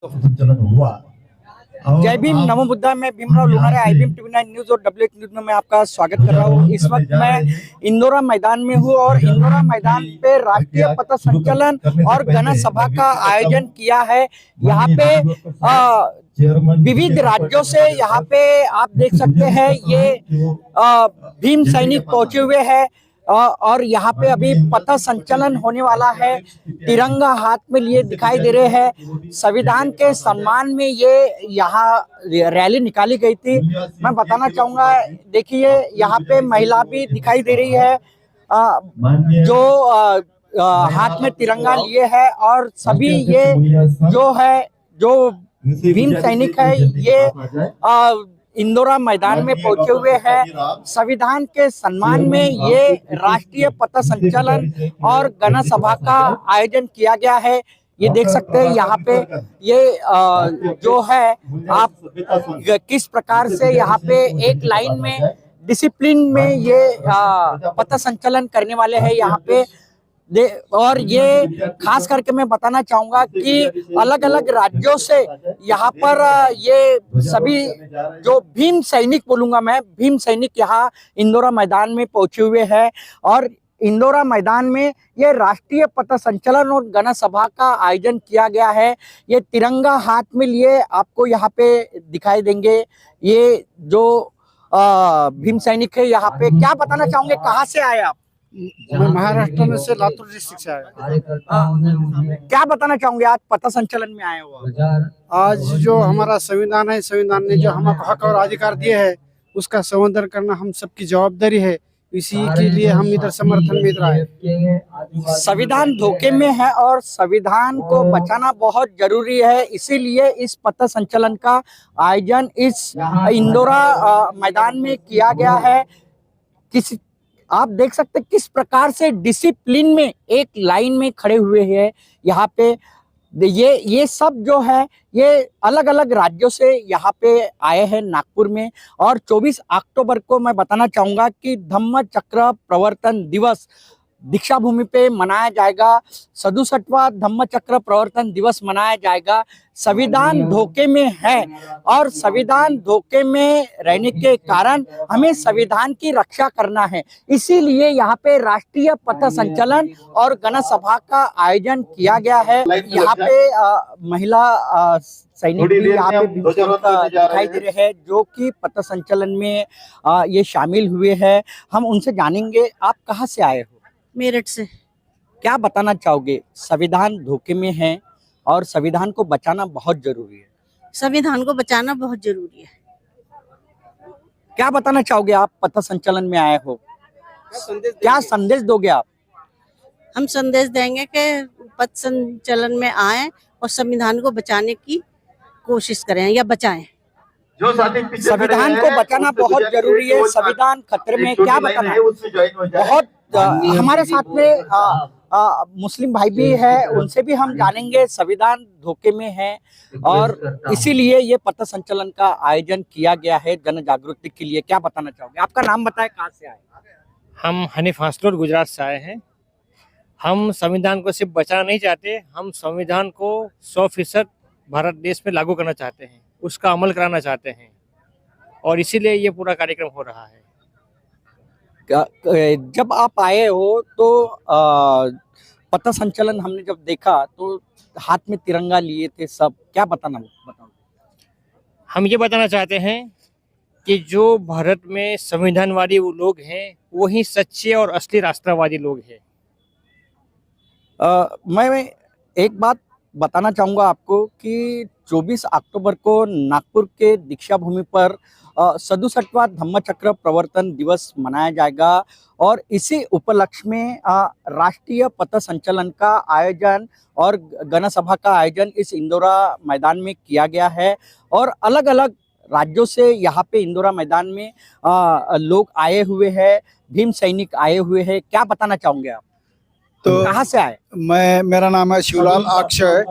संचलन हुआ। जय भीम, नमो बुद्धा। मैं Bhimrao Lonare, IBM TV9 news और WH न्यूज में मैं आपका स्वागत कर रहा हूँ। इस वक्त मैं इंदौरा मैदान में हूँ और इंदौरा मैदान पे राष्ट्रीय पथ संचलन और गण सभा का आयोजन किया है। यहाँ पे विविध राज्यों से यहाँ पे आप देख सकते हैं ये भीम सैनिक पहुंचे हुए हैं और यहाँ पे अभी पथ संचलन होने वाला है। तिरंगा हाथ में लिए दिखाई दे रहे हैं। संविधान के सम्मान में ये यहाँ रैली निकाली गई थी। मैं बताना चाहूंगा, देखिए यहाँ पे महिला भी दिखाई दे रही है जो हाथ में तिरंगा लिए है और सभी ये जो भीम सैनिक है ये इंदौरा मैदान में पहुंचे हुए हैं। संविधान के सम्मान में ये राष्ट्रीय पथ संचलन और गण सभा का आयोजन किया गया है। ये देख सकते हैं यहाँ पे ये जो है आप किस प्रकार से यहाँ पे एक लाइन में डिसिप्लिन में ये पथ संचलन करने वाले हैं यहाँ पे और ये खास करके मैं बताना चाहूंगा कि अलग अलग राज्यों से यहाँ पर ये सभी जो भीम सैनिक बोलूंगा मैं, भीम सैनिक यहाँ इंदौरा मैदान में पहुंचे हुए हैं और इंदौरा मैदान में ये राष्ट्रीय पथ संचलन और गण सभा का आयोजन किया गया है। ये तिरंगा हाथ में लिए आपको यहाँ पे दिखाई देंगे। ये जो भीम सैनिक है यहाँ पे, क्या बताना चाहोगे, कहाँ से आए आप? मैं महाराष्ट्र में से लातूर डिस्ट्रिक्ट से आया। क्या बताना चाहोगे, आज पथ संचलन में आए हो? आज जो हमारा संविधान है, संविधान ने जो हमको हक और अधिकार दिए है उसका संवर्धन करना हम सबकी जवाबदारी है। इसी के लिए हम इधर समर्थन में इधर आए। संविधान धोखे में है और संविधान को बचाना बहुत जरूरी है, इसीलिए इस पथ संचलन का आयोजन इस इंदौरा मैदान में किया गया है। आप देख सकते हैं किस प्रकार से डिसिप्लिन में एक लाइन में खड़े हुए हैं यहाँ पे। ये सब जो है ये अलग अलग राज्यों से यहाँ पे आए हैं नागपुर में। और 24 अक्टूबर को मैं बताना चाहूंगा कि धम्म चक्र प्रवर्तन दिवस दीक्षा भूमि पे मनाया जाएगा। 67वां धम्म चक्र प्रवर्तन दिवस मनाया जाएगा। संविधान धोखे में है और संविधान धोखे में रहने के कारण हमें संविधान की रक्षा करना है, इसीलिए यहाँ पे राष्ट्रीय पथ संचलन और गण सभा का आयोजन किया गया है। यहाँ पे महिला सैनिक भी यहाँ पे दिखाई दे रहे हैं जो कि पथ संचलन में ये शामिल हुए हैं। हम उनसे जानेंगे, आप कहाँ से आए हो? मेरठ से। क्या बताना चाहोगे, संविधान धोखे में है और संविधान को बचाना बहुत जरूरी है? संविधान को बचाना बहुत जरूरी है। क्या बताना चाहोगे, आप पथ संचलन में आए हो, क्या संदेश दोगे आप? हम संदेश देंगे कि पथ संचलन में आए और संविधान को बचाने की कोशिश करें या बचाएं। संविधान को बचाना बहुत जरूरी है, संविधान खतरे में। क्या बताना बहुत हमारे साथ में मुस्लिम भाई भी है, उनसे भी हम जानेंगे। संविधान धोखे में है और इसीलिए ये पथ संचलन का आयोजन किया गया है जन जागृति के लिए। क्या बताना चाहोगे, आपका नाम बताएं, कहाँ से आए? हम हनीफ हासलोर गुजरात से आए हैं। हम संविधान को सिर्फ बचाना नहीं चाहते, हम संविधान को 100% भारत देश में लागू करना चाहते हैं, उसका अमल कराना चाहते हैं और इसीलिए ये पूरा कार्यक्रम हो रहा है। जब आप आए हो तो पथ संचलन हमने जब देखा तो हाथ में तिरंगा लिए थे सब, क्या बताओ? हम ये बताना चाहते हैं कि जो भारत में संविधानवादी लोग हैं वही सच्चे और असली राष्ट्रवादी लोग हैं। मैं एक बात बताना चाहूँगा आपको कि 24 अक्टूबर को नागपुर के दीक्षा भूमि पर 67वां धम्म चक्र प्रवर्तन दिवस मनाया जाएगा और इसी उपलक्ष्य में राष्ट्रीय पथ संचलन का आयोजन और गण सभा का आयोजन इस इंदौरा मैदान में किया गया है। और अलग अलग राज्यों से यहाँ पे इंदौरा मैदान में लोग आए हुए हैं, भीम सैनिक आए हुए हैं। क्या बताना चाहोगे आप, तो कहाँ से आए? मेरा नाम है शिवलाल अक्षय,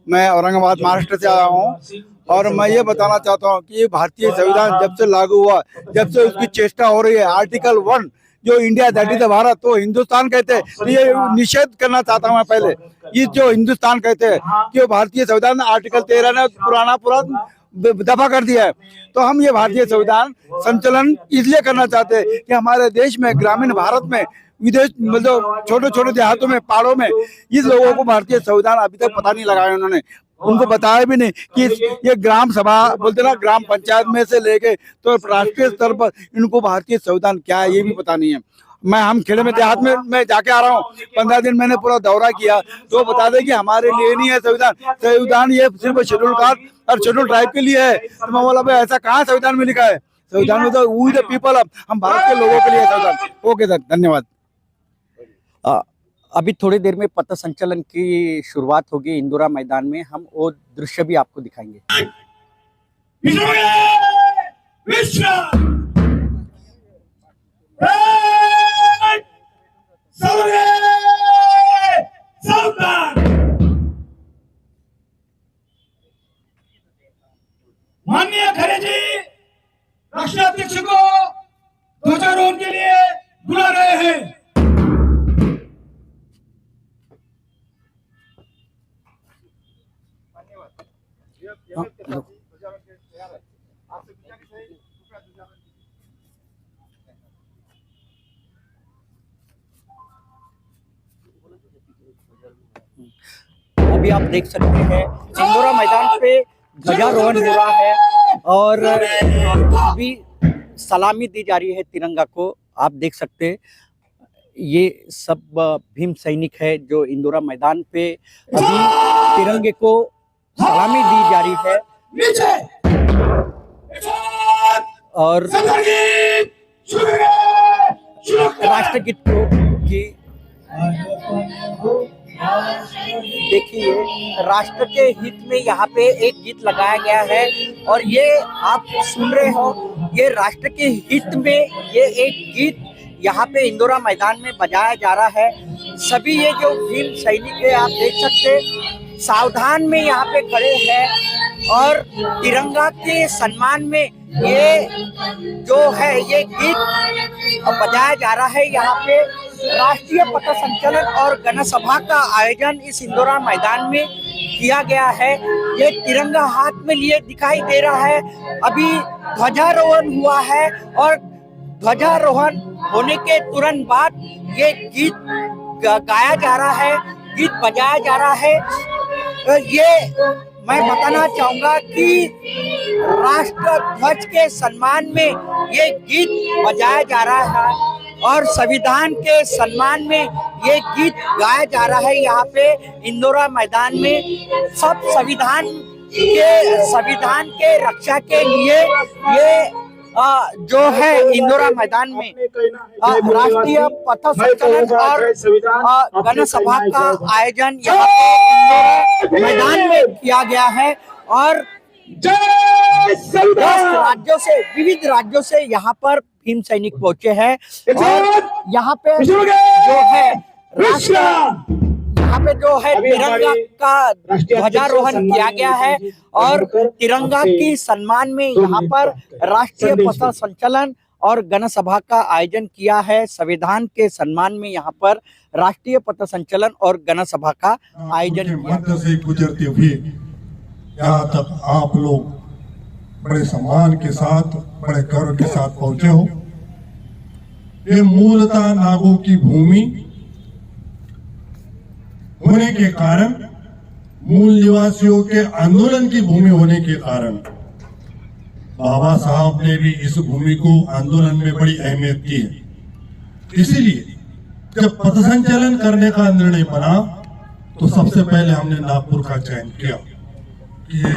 मैं औरंगाबाद महाराष्ट्र से आया हूँ और मैं ये बताना चाहता हूँ कि भारतीय संविधान जब से लागू हुआ, जब से उसकी चेष्टा हो रही है, आर्टिकल 1 जो इंडिया दैट इज भारत तो हिंदुस्तान कहते हैं, तो ये निषेध करना चाहता हूँ मैं पहले। ये जो हिंदुस्तान कहते हैं कि भारतीय संविधान आर्टिकल 13 ने पूरा दफा कर दिया है, तो हम ये भारतीय संविधान संचलन इसलिए करना चाहते हैं कि हमारे देश में, ग्रामीण भारत में, विदेश मतलब छोटे छोटे देहातों में, पहाड़ों में इस लोगों को भारतीय संविधान अभी तक पता नहीं लगाया उन्होंने, उनको बताया भी नहीं कि ये ग्राम सभा बोलते ना, ग्राम पंचायत में से लेके तो राष्ट्रीय स्तर पर इनको भारतीय संविधान क्या है ये भी पता नहीं है। हम खेड़े में देहात में मैं जाके आ रहा हूँ, 15 दिन मैंने पूरा दौरा किया, तो बता दें कि हमारे लिए नहीं है संविधान, संविधान ये सिर्फ शेड्यूल कास्ट और शेड्यूल ट्राइब के लिए है। तो मैं बोला भाई ऐसा कहाँ संविधान में लिखा है? संविधान में तो वी द पीपल, हम भारत के लोगों के लिए संविधान। ओके सर, धन्यवाद। अभी थोड़ी देर में पथ संचलन की शुरुआत होगी इंदौरा मैदान में, हम वो दृश्य भी आपको दिखाएंगे। माननीय खरे जी राष्ट्राध्यक्ष को ध्वजारोहण के लिए बुला रहे हैं। अभी आप देख सकते हैं इंदौरा मैदान पे ध्वजारोहण हो रहा है और अभी सलामी दी जा रही है तिरंगा को। आप देख सकते हैं ये सब भीम सैनिक है जो इंदौरा मैदान पे अभी तिरंगे को सलामी दी जा रही है और राष्ट्रगीत की देखिए, राष्ट्र के हित में यहाँ पे एक गीत लगाया गया है और ये आप सुन रहे हो, ये राष्ट्र के हित में ये एक गीत यहाँ पे इंदौरा मैदान में बजाया जा रहा है। सभी ये जो भीम सैनिक है आप देख सकते सावधान में यहाँ पे खड़े हैं और तिरंगा के सम्मान में ये जो है ये गीत बजाया जा रहा है। यहाँ पे राष्ट्रीय पथ संचलन और गणसभा का आयोजन इस इंदौरा मैदान में किया गया है। ये तिरंगा हाथ में लिए दिखाई दे रहा है। अभी ध्वजारोहण हुआ है और ध्वजारोहण होने के तुरंत बाद ये गीत गाया जा रहा है, गीत बजाया जा रहा है। ये मैं बताना चाहूंगा कि राष्ट्र ध्वज के सम्मान में ये गीत बजाया जा रहा है और संविधान के सम्मान में ये गीत गाया जा रहा है। यहाँ पे इंदौरा मैदान में सब संविधान के रक्षा के लिए ये जो है इंदौरा मैदान में राष्ट्रीय पथ संचलन और गणसभा का आयोजन यहाँ पे इंदौरा मैदान में किया गया है और 10 राज्यों से, विविध राज्यों से यहाँ पर भीम सैनिक पहुंचे हैं और यहाँ पे जो है यहाँ पे जो है तिरंगा का ध्वजारोहण किया गया है और तिरंगा की सम्मान में यहाँ पर राष्ट्रीय पथ संचलन और गणसभा का आयोजन किया है। संविधान के सम्मान में यहाँ पर राष्ट्रीय पथ संचलन और गणसभा का आयोजन किया से गुजरते हुए यहाँ तक आप लोग बड़े सम्मान के साथ, बड़े गर्व के साथ पहुंचे हो। ये मूलतः नागों की भूमि होने के कारण, मूल निवासियों के आंदोलन की भूमि होने के कारण बाबा साहब ने भी इस भूमि को आंदोलन में बड़ी अहमियत दी है। इसीलिए जब पथ संचलन करने का निर्णय बना तो सबसे पहले हमने नागपुर का चयन किया कि ये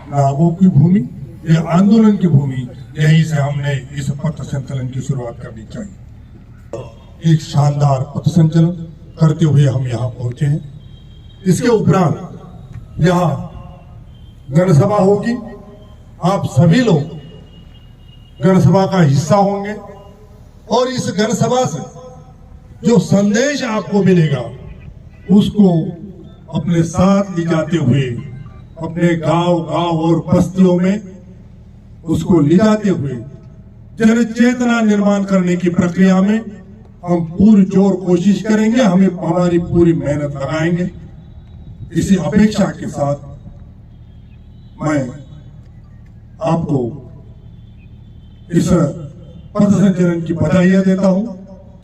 नागों की भूमि, ये आंदोलन की भूमि, यहीं से हमने इस पथ संचलन की शुरुआत करनी चाहिए। एक शानदार पथ संचलन करते हुए हम यहाँ पहुंचे हैं। इसके उपरांत यहाँ गणसभा होगी, आप सभी लोग गणसभा का हिस्सा होंगे और इस गणसभा से जो संदेश आपको मिलेगा उसको अपने साथ ले जाते हुए अपने गांव और बस्तियों में उसको ले जाते हुए जन चेतना निर्माण करने की प्रक्रिया में हम पूरी जोर कोशिश करेंगे, हमें हमारी पूरी मेहनत लगाएंगे। इसी अपेक्षा के साथ मैं आपको इस पथ संचलन की बधाइयां देता हूं।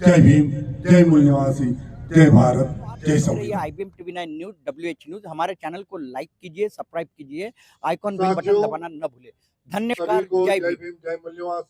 जय भीम, जय मूल निवासी, जय भारत, जय संविधान। IBM TV9 news WH news, हमारे चैनल को लाइक कीजिए, सब्सक्राइब कीजिए, आइकॉन बेल बटन दबाना न भूले। धन्यवाद, जय भीम। जय मूल निवासी।